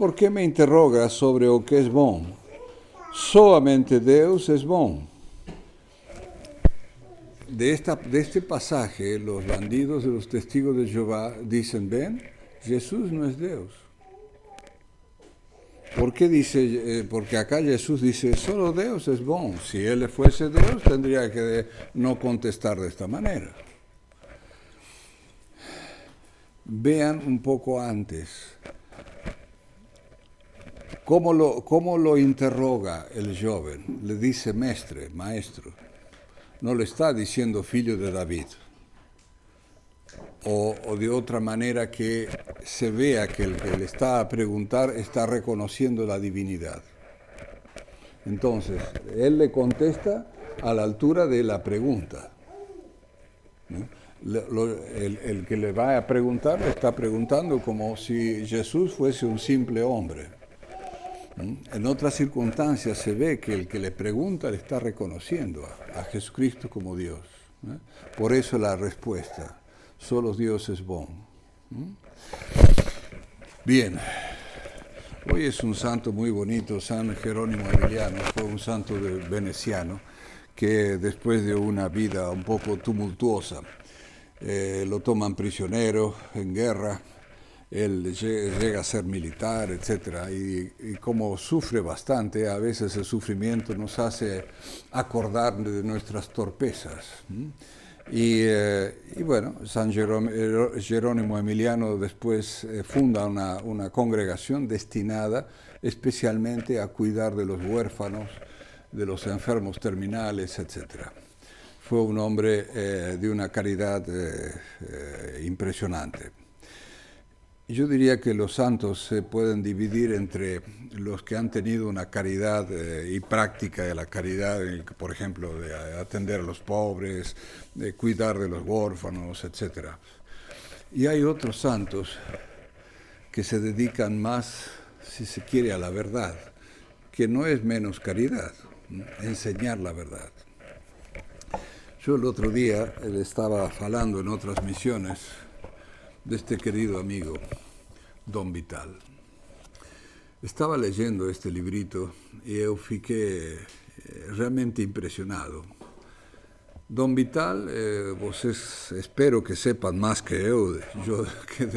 ¿Por qué me interrogas sobre o que es bom? Solamente Deus es bom. De este pasaje, los bandidos de los testigos de Jehová dicen, ven, Jesús no es Dios. ¿Por qué dice? Porque acá Jesús dice, solo Dios es bon. Si Él fuese Dios, tendría que no contestar de esta manera. Vean un poco antes. ¿Cómo lo interroga el joven? Le dice mestre, maestro. No le está diciendo filho de David. O de otra manera que se vea que el que le está a preguntar está reconociendo la divinidad. Entonces, él le contesta a la altura de la pregunta. El que le va a preguntar le está preguntando como si Jesús fuese un simple hombre. En otras circunstancias se ve que el que le pregunta le está reconociendo a Jesucristo como Dios. Por eso la respuesta, solo Dios es bon. Bien, hoy es un santo muy bonito, San Jerónimo Emiliano, fue un santo veneciano que después de una vida un poco tumultuosa, lo toman prisionero en guerra, él llega a ser militar, etc. Y como sufre bastante, a veces el sufrimiento nos hace acordar de nuestras torpezas. Y bueno, San Jerónimo Emiliano después funda una congregación destinada especialmente a cuidar de los huérfanos, de los enfermos terminales, etc. Fue un hombre de una caridad impresionante. Yo diría que los santos se pueden dividir entre los que han tenido una caridad y práctica de la caridad, por ejemplo, de atender a los pobres, de cuidar de los huérfanos, etc. Y hay otros santos que se dedican más, si se quiere, a la verdad, que no es menos caridad, enseñar la verdad. Yo el otro día le estaba hablando en otras misiones de este querido amigo, Don Vital. Estaba leyendo este librito y yo fiquei realmente impresionado. Don Vital, vocês espero que sepan más que eu de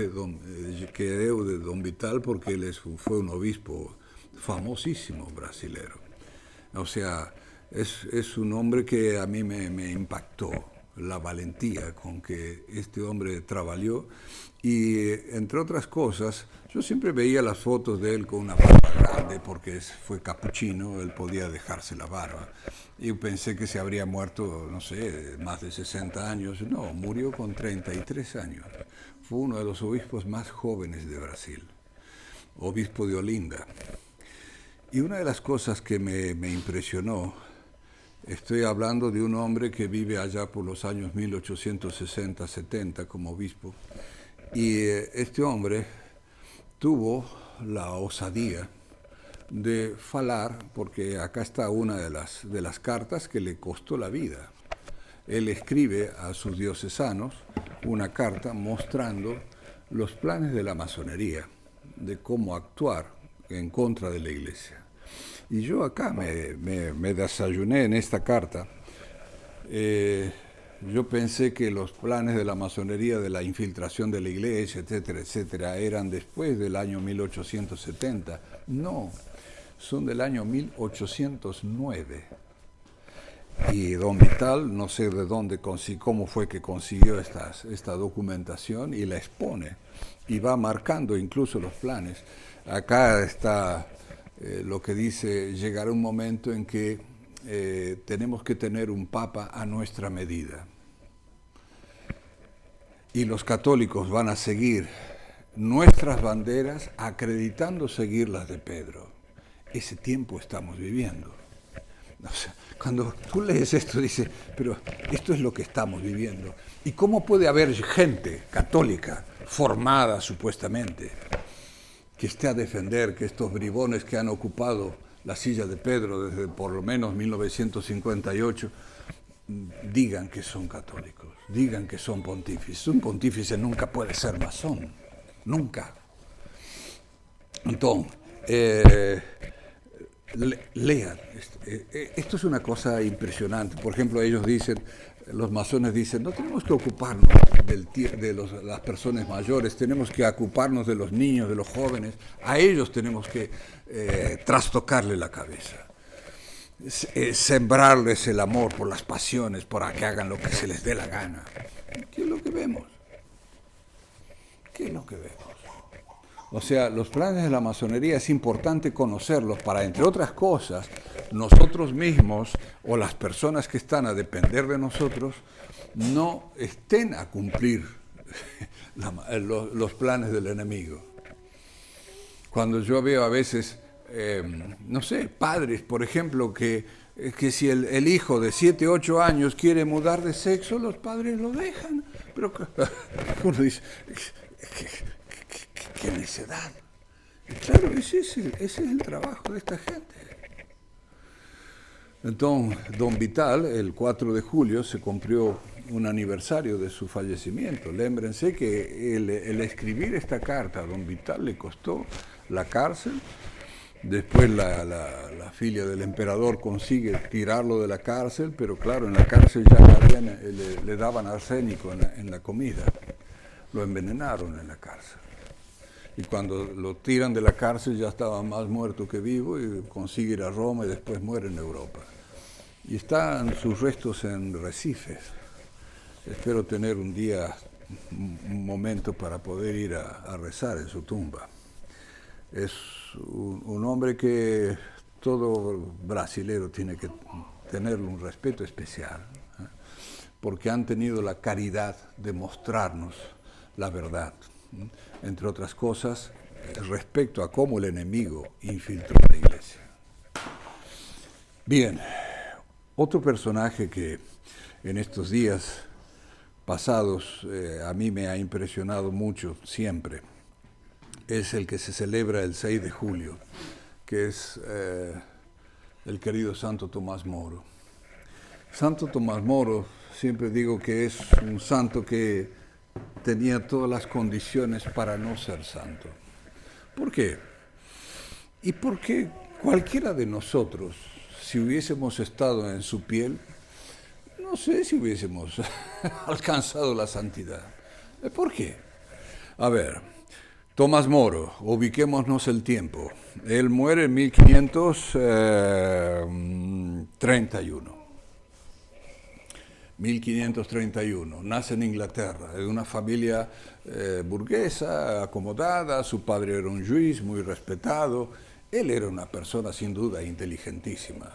Don Vital, porque él fue un obispo famosísimo brasileño. O sea, es un hombre que a mí me impactó la valentía con que este hombre trabajó y, entre otras cosas, yo siempre veía las fotos de él con una barba grande porque fue capuchino, él podía dejarse la barba. Y pensé que se habría muerto, no sé, más de 60 años. No, murió con 33 años. Fue uno de los obispos más jóvenes de Brasil, obispo de Olinda. Y una de las cosas que me impresionó, estoy hablando de un hombre que vive allá por los años 1860-70 como obispo, y este hombre tuvo la osadía de falar, porque acá está una de las cartas que le costó la vida. Él escribe a sus diocesanos una carta mostrando los planes de la masonería, de cómo actuar en contra de la iglesia. Y yo acá me desayuné en esta carta. Yo pensé que los planes de la masonería, de la infiltración de la iglesia, etcétera, etcétera, eran después del año 1870. No, son del año 1809. Y Don Vital, no sé de dónde cómo fue que consiguió esta documentación y la expone. Y va marcando incluso los planes. Acá está lo que dice, llegará un momento en que tenemos que tener un papa a nuestra medida. Y los católicos van a seguir nuestras banderas acreditando seguir las de Pedro. Ese tiempo estamos viviendo. O sea, cuando tú lees esto, dices, pero esto es lo que estamos viviendo. ¿Y cómo puede haber gente católica formada supuestamente que esté a defender que estos bribones que han ocupado la silla de Pedro desde por lo menos 1958 digan que son católicos, digan que son pontífices? Un pontífice nunca puede ser masón, nunca. Entonces, lean. Esto es una cosa impresionante. Por ejemplo, ellos dicen, los masones dicen, no tenemos que ocuparnos las personas mayores, tenemos que ocuparnos de los niños, de los jóvenes, a ellos tenemos que trastocarle la cabeza. Sembrarles el amor por las pasiones, para que hagan lo que se les dé la gana. ¿Qué es lo que vemos? ¿Qué es lo que vemos? O sea, los planes de la masonería es importante conocerlos para, entre otras cosas, nosotros mismos o las personas que están a depender de nosotros no estén a cumplir los planes del enemigo. Cuando yo veo a veces, no sé, padres, por ejemplo, que si el hijo de 7, 8 años quiere mudar de sexo, los padres lo dejan. Pero uno dice, qué necedad. Y claro, ese es el trabajo de esta gente. Entonces, don Vital, el 4 de julio, se cumplió un aniversario de su fallecimiento. Lémbrense que el escribir esta carta a don Vital le costó la cárcel. Después la filia del emperador consigue tirarlo de la cárcel, pero claro, en la cárcel ya le daban arsénico en la comida. Lo envenenaron en la cárcel. Y cuando lo tiran de la cárcel ya estaba más muerto que vivo y consigue ir a Roma y después muere en Europa. Y están sus restos en Recife. Espero tener un día, un momento para poder ir a rezar en su tumba. Es un hombre que todo brasilero tiene que tenerle un respeto especial, porque han tenido la caridad de mostrarnos la verdad. Entre otras cosas, respecto a cómo el enemigo infiltró la iglesia. Bien, otro personaje que en estos días pasados a mí me ha impresionado mucho siempre es el que se celebra el 6 de julio, que es el querido Santo Tomás Moro. Santo Tomás Moro, siempre digo que es un santo que tenía todas las condiciones para no ser santo. ¿Por qué? Y porque cualquiera de nosotros, si hubiésemos estado en su piel, no sé si hubiésemos alcanzado la santidad. ¿Por qué? A ver, Tomás Moro, ubiquémonos el tiempo. Él muere en 1531. 1531, nace en Inglaterra, de una familia burguesa, acomodada, su padre era un juez muy respetado, él era una persona sin duda inteligentísima.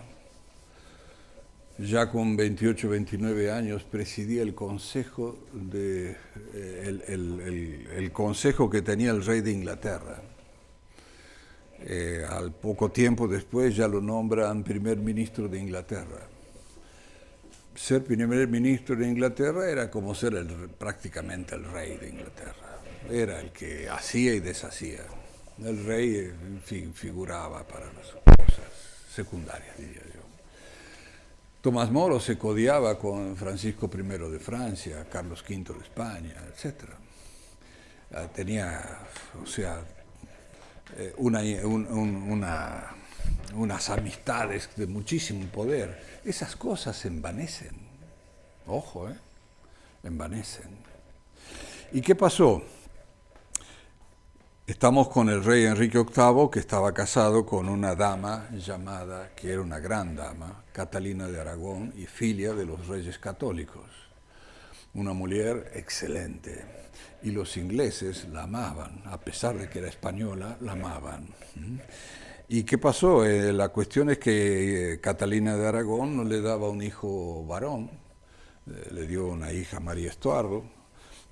Ya con 28, 29 años presidía el consejo, el consejo que tenía el rey de Inglaterra. Al poco tiempo después ya lo nombran primer ministro de Inglaterra. Ser primer ministro de Inglaterra era como ser prácticamente el rey de Inglaterra. Era el que hacía y deshacía. El rey, en fin, figuraba para las cosas secundarias, diría yo. Tomás Moro se codiaba con Francisco I de Francia, Carlos V de España, etc. Tenía, o sea, unas amistades de muchísimo poder. Esas cosas se envanecen. Ojo, envanecen. ¿Y qué pasó? Estamos con el rey Enrique VIII, que estaba casado con una dama llamada, que era una gran dama, Catalina de Aragón, y filia de los reyes católicos. Una mujer excelente. Y los ingleses la amaban, a pesar de que era española, la amaban. ¿Y qué pasó? La cuestión es que Catalina de Aragón no le daba un hijo varón, le dio una hija, María Estuardo,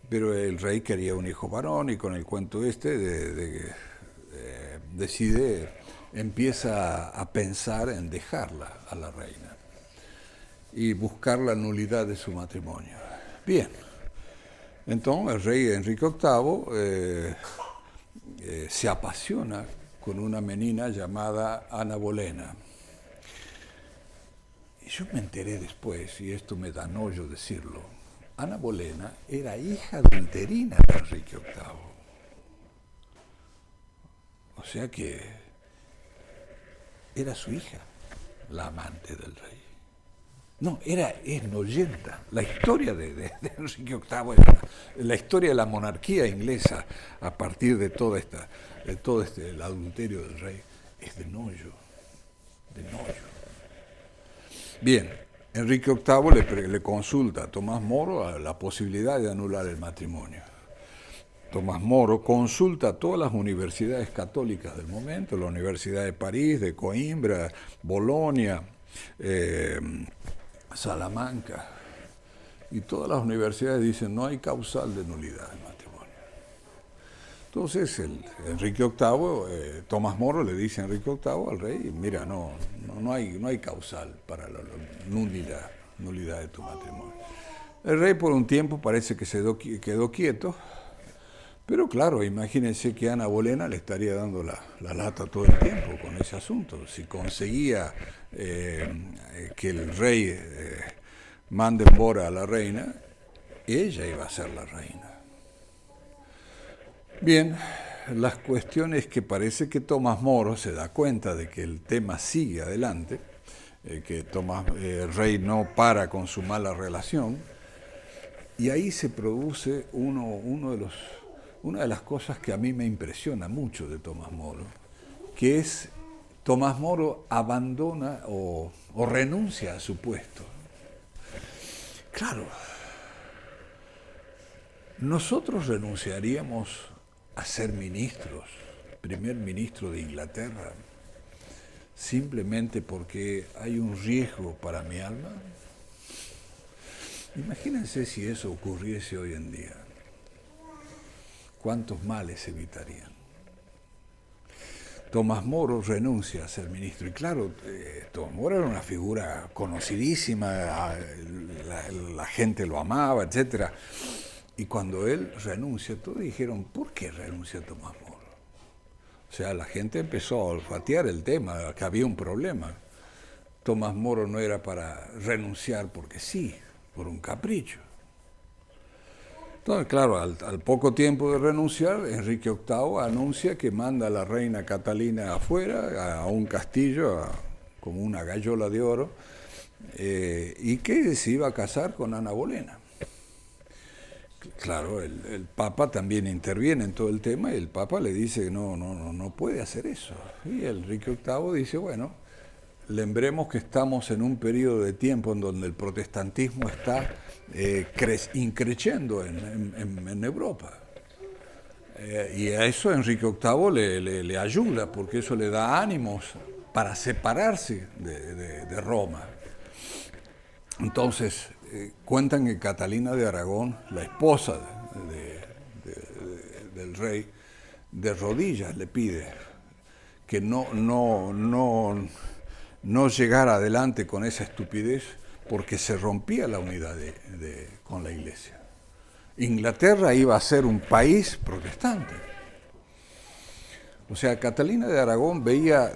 pero el rey quería un hijo varón y con el cuento decide, empieza a pensar en dejarla a la reina y buscar la nulidad de su matrimonio. Bien, entonces el rey Enrique VIII se apasiona con una menina llamada Ana Bolena. Y yo me enteré después, y esto me da nojo decirlo, Ana Bolena era hija adulterina de Enrique VIII. O sea que era su hija, la amante del rey. No, es Noyenta. La historia de Enrique VIII, la historia de la monarquía inglesa a partir de todo el adulterio del rey, es de Noyo. De Noyo. Bien, Enrique VIII le consulta a Tomás Moro a la posibilidad de anular el matrimonio. Tomás Moro consulta a todas las universidades católicas del momento, la Universidad de París, de Coimbra, Bolonia, Salamanca, y todas las universidades dicen no hay causal de nulidad del matrimonio. Entonces Enrique VIII, Tomás Moro le dice a Enrique VIII al rey, mira, no hay causal para la nulidad de tu matrimonio. El rey por un tiempo parece que se quedó quieto, pero claro, imagínense que Ana Bolena le estaría dando la lata todo el tiempo con ese asunto. Si conseguía que el rey mande embora a la reina, ella iba a ser la reina. Bien, las cuestiones que parece que Tomás Moro se da cuenta de que el tema sigue adelante, que el rey no para con su mala relación, y ahí se produce una de las cosas que a mí me impresiona mucho de Tomás Moro, que es Tomás Moro abandona o renuncia a su puesto. Claro, nosotros renunciaríamos a ser ministros, primer ministro de Inglaterra, simplemente porque hay un riesgo para mi alma. Imagínense si eso ocurriese hoy en día. ¿Cuántos males evitarían? Tomás Moro renuncia a ser ministro. Y claro, Tomás Moro era una figura conocidísima, la gente lo amaba, etc. Y cuando él renuncia, todos dijeron, ¿por qué renuncia Tomás Moro? O sea, la gente empezó a olfatear el tema, que había un problema. Tomás Moro no era para renunciar porque sí, por un capricho. Entonces, claro, al poco tiempo de renunciar, Enrique VIII anuncia que manda a la reina Catalina afuera, a un castillo, como una gallola de oro, y que se iba a casar con Ana Bolena. Claro, el Papa también interviene en todo el tema y el Papa le dice que no puede hacer eso. Y Enrique VIII dice, bueno, lembremos que estamos en un periodo de tiempo en donde el protestantismo está increciendo en Europa. Y a eso Enrique VIII le ayuda, porque eso le da ánimos para separarse de Roma. Entonces, cuentan que Catalina de Aragón, la esposa del rey, de rodillas le pide que no llegara adelante con esa estupidez, porque se rompía la unidad con la Iglesia. Inglaterra iba a ser un país protestante. O sea, Catalina de Aragón veía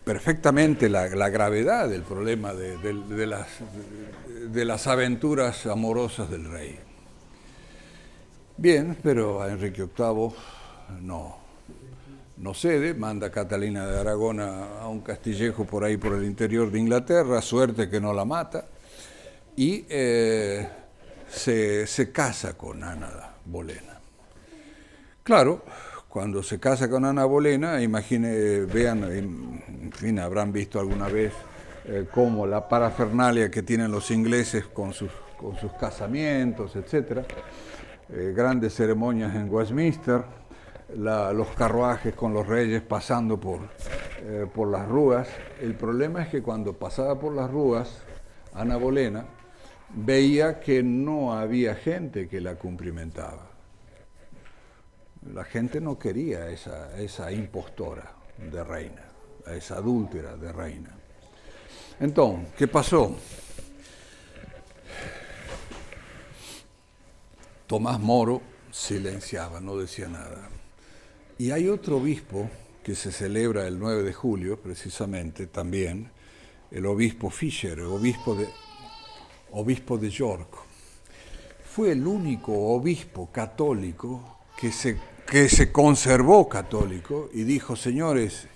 perfectamente la gravedad del problema de las aventuras amorosas del rey. Bien, pero a Enrique VIII no cede, manda a Catalina de Aragón a un castillejo por ahí por el interior de Inglaterra, suerte que no la mata, y se casa con Ana Bolena. Claro, cuando se casa con Ana Bolena, vean, en fin, habrán visto alguna vez cómo la parafernalia que tienen los ingleses con sus casamientos, etc. Grandes ceremonias en Westminster, los carruajes con los reyes pasando por las rúas. El problema es que cuando pasaba por las rúas, Ana Bolena veía que no había gente que la cumplimentaba. La gente no quería a esa impostora de reina, a esa adúltera de reina. Entonces, ¿qué pasó? Tomás Moro silenciaba, no decía nada. Y hay otro obispo que se celebra el 9 de julio, precisamente, también, el obispo Fisher, obispo de York. Fue el único obispo católico que se que se conservó católico y dijo, señores,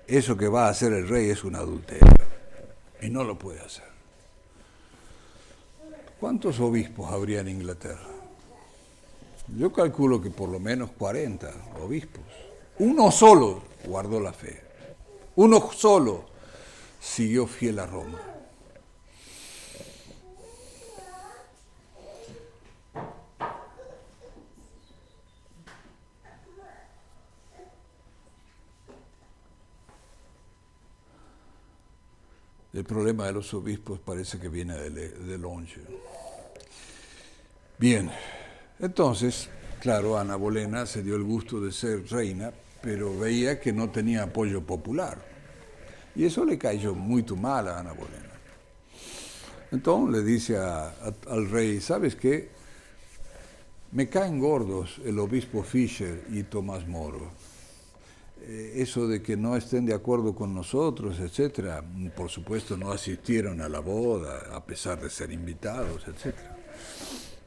eso que va a hacer el rey es un adulterio y no lo puede hacer. ¿Cuántos obispos habría en Inglaterra? Yo calculo que por lo menos 40 obispos. Uno solo guardó la fe. Uno solo siguió fiel a Roma. El problema de los obispos parece que viene de longe. Bien, entonces, claro, Ana Bolena se dio el gusto de ser reina, pero veía que no tenía apoyo popular. Y eso le cayó muy mal a Ana Bolena. Entonces le dice al rey, ¿sabes qué? Me caen gordos el obispo Fischer y Tomás Moro. Eso de que no estén de acuerdo con nosotros, etcétera, por supuesto no asistieron a la boda, a pesar de ser invitados, etcétera.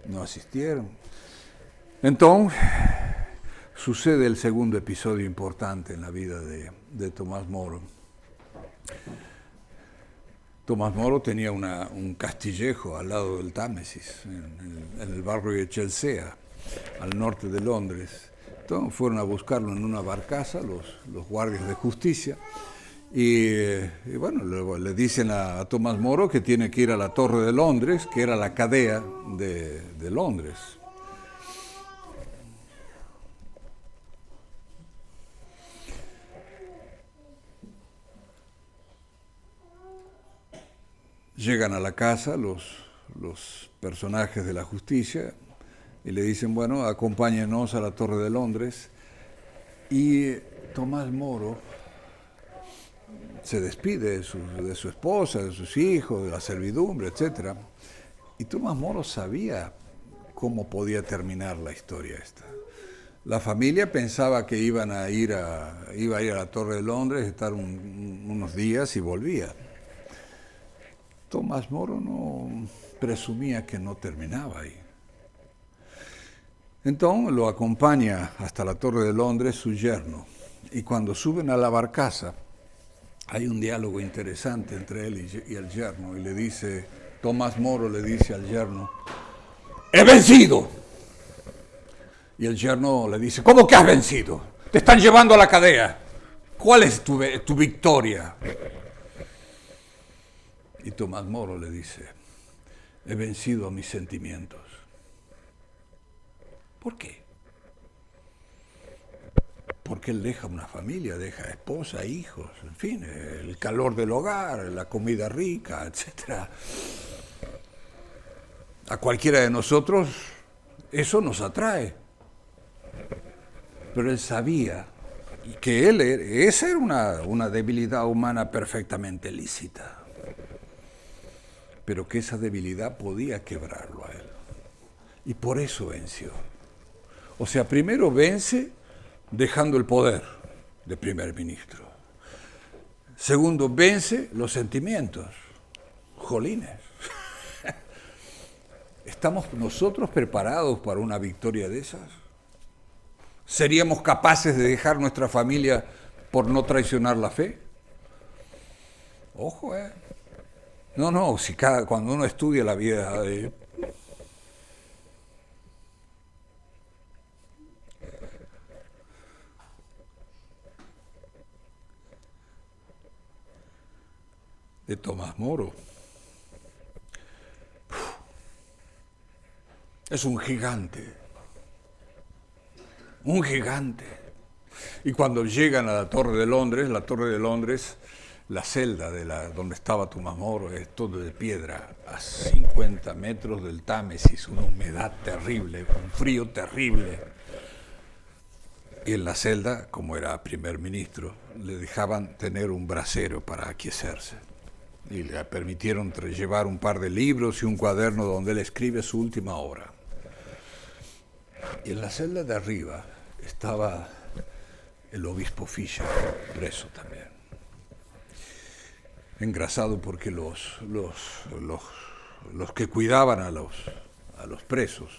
No asistieron. Entonces, sucede el segundo episodio importante en la vida de Tomás Moro. Tomás Moro tenía un castillejo al lado del Támesis, en el barrio de Chelsea, al norte de Londres. Entonces fueron a buscarlo en una barcaza los guardias de justicia y bueno, luego le dicen a Tomás Moro que tiene que ir a la Torre de Londres, que era la cadea de Londres. Llegan a la casa los personajes de la justicia y le dicen, bueno, acompáñenos a la Torre de Londres. Y Tomás Moro se despide de su esposa, de sus hijos, de la servidumbre, etc. Y Tomás Moro sabía cómo podía terminar la historia esta. La familia pensaba que iba a ir a la Torre de Londres, estar unos días y volvía. Tomás Moro no presumía que no terminaba ahí. Entonces lo acompaña hasta la Torre de Londres su yerno. Y cuando suben a la barcaza, hay un diálogo interesante entre él y el yerno. Y le dice, Tomás Moro le dice al yerno, ¡he vencido! Y el yerno le dice, ¿cómo que has vencido? Te están llevando a la cadea. ¿Cuál es tu victoria? Y Tomás Moro le dice, he vencido a mis sentimientos. ¿Por qué? Porque él deja una familia, deja esposa, hijos, en fin, el calor del hogar, la comida rica, etc. A cualquiera de nosotros eso nos atrae. Pero él sabía que esa era una debilidad humana perfectamente lícita. Pero que esa debilidad podía quebrarlo a él. Y por eso venció. O sea, primero vence dejando el poder de primer ministro. Segundo, vence los sentimientos. Jolines. ¿Estamos nosotros preparados para una victoria de esas? ¿Seríamos capaces de dejar nuestra familia por no traicionar la fe? Ojo, No, cuando uno estudia la vida de Tomás Moro, es un gigante. Un gigante. Y cuando llegan a la Torre de Londres, la celda donde estaba Tomás Moro es todo de piedra, a 50 metros del Támesis, una humedad terrible, un frío terrible. Y en la celda, como era primer ministro, le dejaban tener un brasero para aquecerse. Y le permitieron llevar un par de libros y un cuaderno donde él escribe su última obra. Y en la celda de arriba estaba el obispo Fischer, preso también. Engrasado porque los que cuidaban a los presos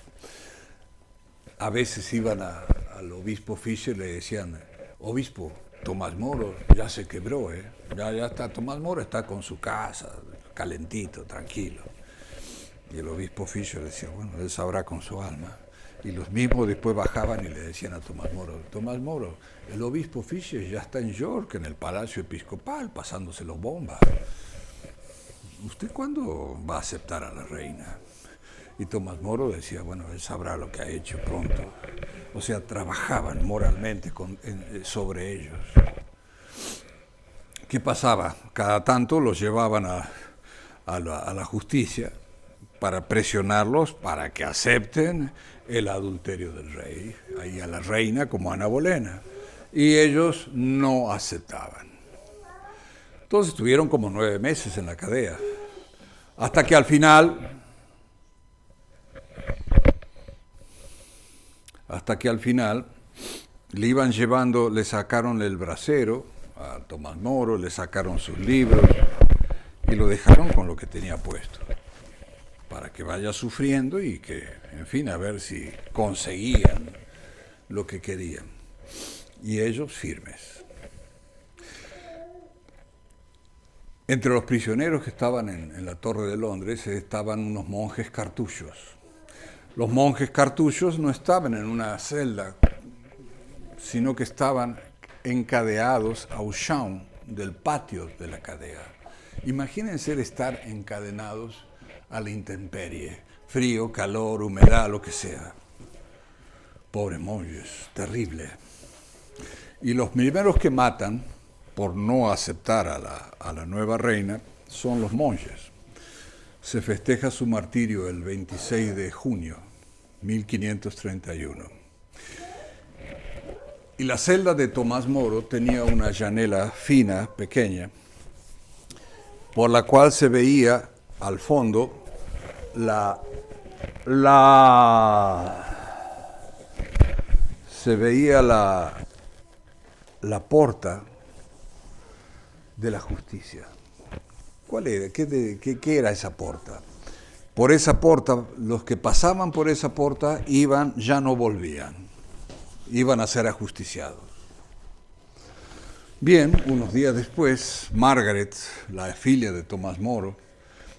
a veces iban a al obispo Fischer le decían, obispo, Tomás Moro ya se quebró, ya está, Tomás Moro está con su casa, calentito, tranquilo. Y el obispo Fischer decía, bueno, él sabrá con su alma. Y los mismos después bajaban y le decían a Tomás Moro, el obispo Fischer ya está en York, en el Palacio Episcopal, pasándose los bombas. ¿Usted cuándo va a aceptar a la reina? Y Tomás Moro decía, bueno, él sabrá lo que ha hecho pronto. O sea, trabajaban moralmente sobre ellos. ¿Qué pasaba? Cada tanto los llevaban a la justicia para presionarlos para que acepten el adulterio del rey, ahí a la reina como Ana Bolena. Y ellos no aceptaban. Entonces estuvieron como 9 meses en la cadena. Hasta que al final le iban llevando, le sacaron el brasero a Tomás Moro, le sacaron sus libros y lo dejaron con lo que tenía puesto, para que vaya sufriendo y que, en fin, a ver si conseguían lo que querían. Y ellos firmes. Entre los prisioneros que estaban en la Torre de Londres estaban unos monjes cartullos. Los monjes cartullos no estaban en una celda, sino que estaban encadenados a un chão del patio de la cadena. Imagínense estar encadenados a la intemperie, frío, calor, humedad, lo que sea. Pobres monjes, terrible. Y los primeros que matan por no aceptar a la nueva reina son los monjes. Se festeja su martirio el 26 de junio, 1531. Y la celda de Tomás Moro tenía una llanela fina, pequeña, por la cual se veía al fondo se veía la porta de la justicia. ¿Cuál era? ¿Qué era esa porta? Por esa porta, los que pasaban por esa porta ya no volvían, iban a ser ajusticiados. Bien, unos días después, Margaret, la filia de Tomás Moro,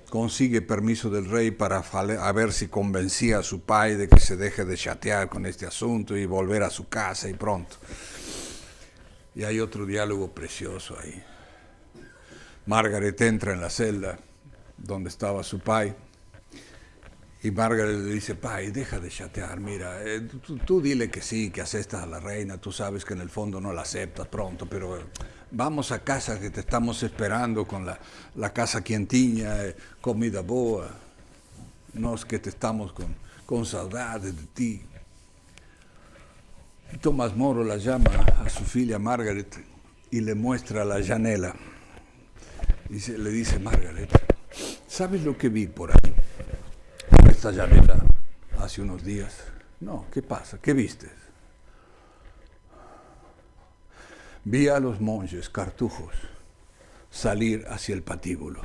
consigue permiso del rey para a ver si convencía a su padre de que se deje de chatear con este asunto y volver a su casa y pronto. Y hay otro diálogo precioso ahí. Margaret entra en la celda donde estaba su pai y Margaret le dice, pai, deja de chatear, mira, tú dile que sí, que aceptas a la reina, tú sabes que en el fondo no la aceptas pronto, pero vamos a casa que te estamos esperando con la casa quientiña, comida boa, nos que te estamos con saudades de ti. Y Tomás Moro la llama a su filla Margaret y le muestra la llanela. Le dice, Margaret, ¿sabes lo que vi por ahí? Esta llanela, hace unos días. No, ¿qué pasa? ¿Qué viste? Vi a los monjes cartujos salir hacia el patíbulo.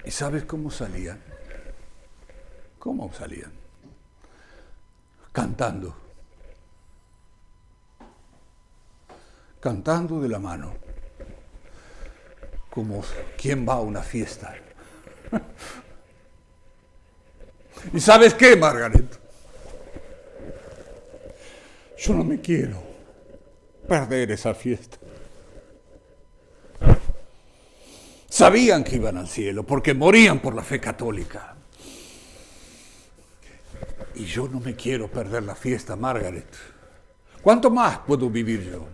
¿Y sabes cómo salían? ¿Cómo salían? Cantando. Cantando de la mano. Como quien va a una fiesta. ¿Y sabes qué, Margaret? Yo no me quiero perder esa fiesta. Sabían que iban al cielo porque morían por la fe católica. Y yo no me quiero perder la fiesta, Margaret. ¿Cuánto más puedo vivir yo?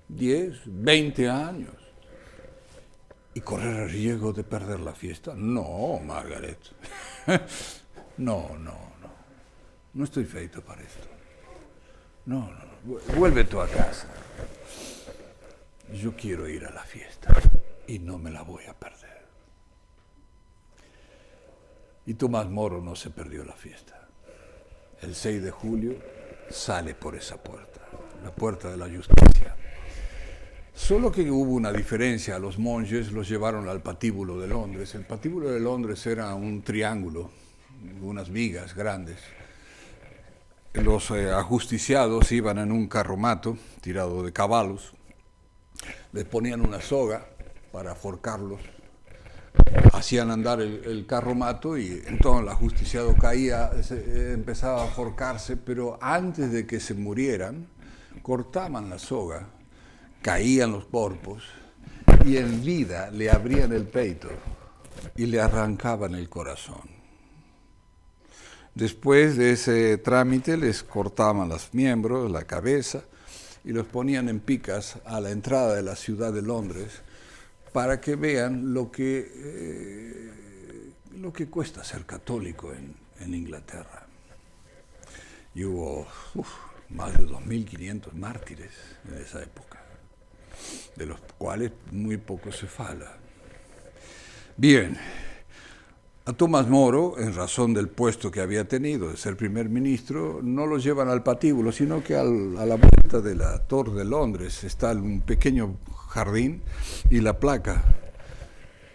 10, 20 años. ¿Y correr el riesgo de perder la fiesta? No, Margaret. No. No estoy feito para esto. No. Vuelve tú a casa. Yo quiero ir a la fiesta y no me la voy a perder. Y Tomás Moro no se perdió la fiesta. El 6 de julio sale por esa puerta, la puerta de la justicia. Solo que hubo una diferencia, a los monjes los llevaron al patíbulo de Londres. El patíbulo de Londres era un triángulo, unas vigas grandes, los ajusticiados iban en un carromato tirado de caballos, les ponían una soga para forcarlos, hacían andar el carromato y entonces el ajusticiado caía, empezaba a forcarse, pero antes de que se murieran, cortaban la soga, caían los cuerpos y en vida le abrían el pecho y le arrancaban el corazón. Después de ese trámite les cortaban los miembros, la cabeza, y los ponían en picas a la entrada de la ciudad de Londres para que vean lo que cuesta ser católico en Inglaterra. Y hubo más de 2.500 mártires en esa época, de los cuales muy poco se fala. Bien. A Tomás Moro, en razón del puesto que había tenido de ser primer ministro, no lo llevan al patíbulo, sino que a la vuelta de la Torre de Londres está un pequeño jardín y la placa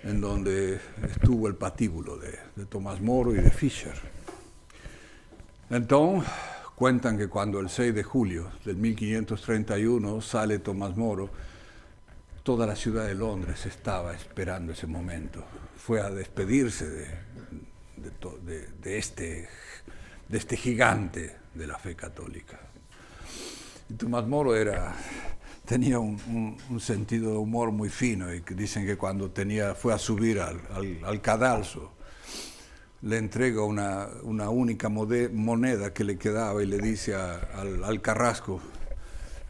en donde estuvo el patíbulo de Tomás Moro y de Fisher. Entonces, cuentan que cuando el 6 de julio del 1531 sale Tomás Moro, toda la ciudad de Londres estaba esperando ese momento. Fue a despedirse de este gigante de la fe católica. Y Tomás Moro tenía un sentido de humor muy fino, y dicen que cuando fue a subir al cadalso, le entrega una única moneda que le quedaba y le dice al carrasco: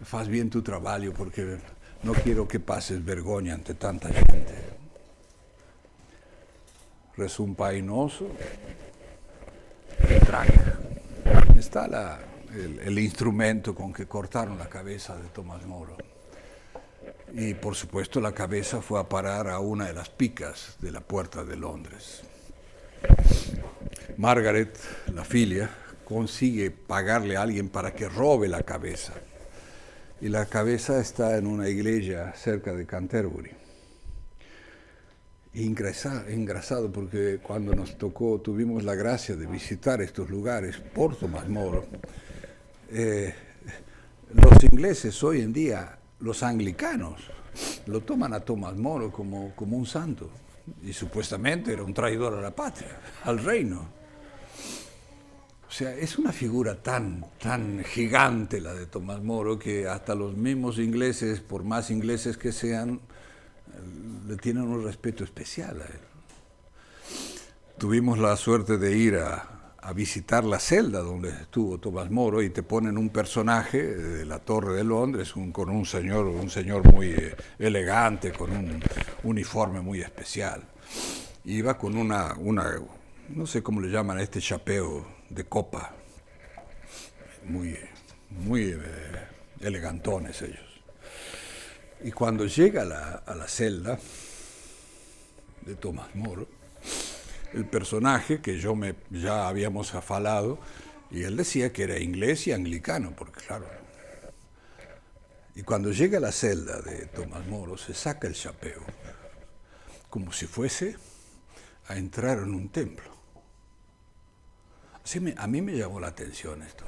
faz bien tu trabajo porque no quiero que pases vergüenza ante tanta gente. Resumpainoso, track. Está el instrumento con que cortaron la cabeza de Tomás Moro. Y por supuesto la cabeza fue a parar a una de las picas de la puerta de Londres. Margaret, la filia, consigue pagarle a alguien para que robe la cabeza. Y la cabeza está en una iglesia cerca de Canterbury. Engrasado porque cuando tuvimos la gracia de visitar estos lugares por Tomás Moro, los ingleses hoy en día, los anglicanos, lo toman a Tomás Moro como un santo, y supuestamente era un traidor a la patria, al reino. O sea, es una figura tan gigante la de Tomás Moro que hasta los mismos ingleses, por más ingleses que sean, le tienen un respeto especial a él. Tuvimos la suerte de ir a visitar la celda donde estuvo Tomás Moro y te ponen un personaje de la Torre de Londres con un señor muy elegante, con un uniforme muy especial. Iba con una no sé cómo le llaman a este chapeo de copa, muy elegantones ellos. Y cuando llega a la celda de Tomás Moro, el personaje que ya habíamos afalado, y él decía que era inglés y anglicano, porque claro. Y cuando llega a la celda de Tomás Moro, se saca el chapeo, como si fuese a entrar en un templo. Así a mí me llamó la atención esto.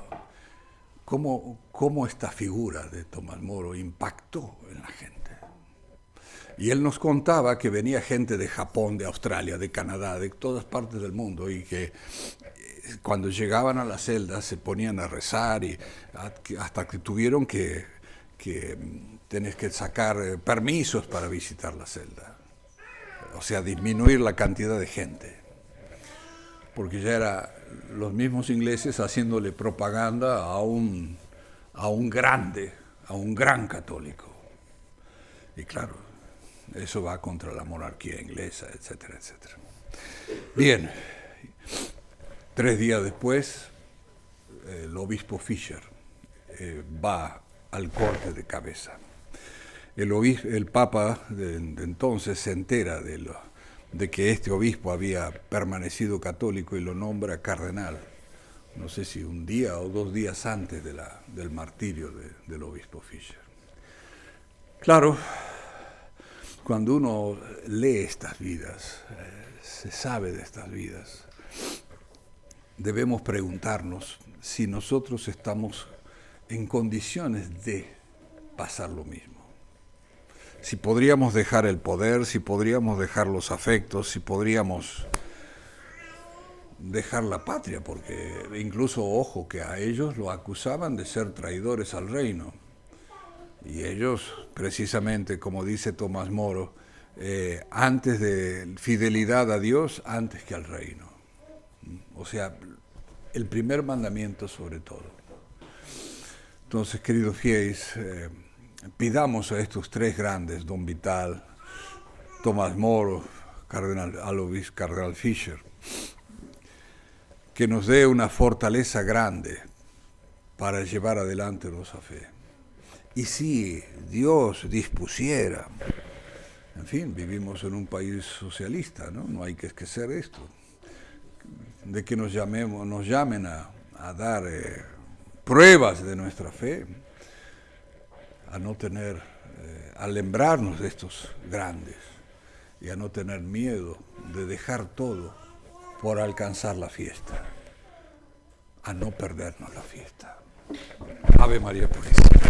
Cómo esta figura de Tomás Moro impactó en la gente. Y él nos contaba que venía gente de Japón, de Australia, de Canadá, de todas partes del mundo, y que cuando llegaban a la celda se ponían a rezar, y hasta que tuvieron que tenés que sacar permisos para visitar la celda. O sea, disminuir la cantidad de gente. Porque ya era los mismos ingleses haciéndole propaganda a un gran católico. Y claro, eso va contra la monarquía inglesa, etcétera, etcétera. Bien, 3 días después, el obispo Fisher va al corte de cabeza. El papa de entonces se entera de que este obispo había permanecido católico y lo nombra cardenal, no sé si un día o 2 días antes del martirio del obispo Fisher. Claro, cuando uno lee estas vidas, se sabe de estas vidas, debemos preguntarnos si nosotros estamos en condiciones de pasar lo mismo. Si podríamos dejar el poder, si podríamos dejar los afectos, si podríamos dejar la patria, porque incluso, ojo, que a ellos lo acusaban de ser traidores al reino. Y ellos, precisamente, como dice Tomás Moro, antes de fidelidad a Dios, antes que al reino. O sea, el primer mandamiento sobre todo. Entonces, queridos fieles, pidamos a estos tres grandes, Don Vital, Tomás Moro, Cardenal Alois, Cardenal Fischer, que nos dé una fortaleza grande para llevar adelante nuestra fe. Y si Dios dispusiera, en fin, vivimos en un país socialista, ¿no? No hay que esquecer esto, de que nos llamen a dar pruebas de nuestra fe, a no tener, a lembrarnos de estos grandes y a no tener miedo de dejar todo por alcanzar la fiesta, a no perdernos la fiesta. Ave María Purísima.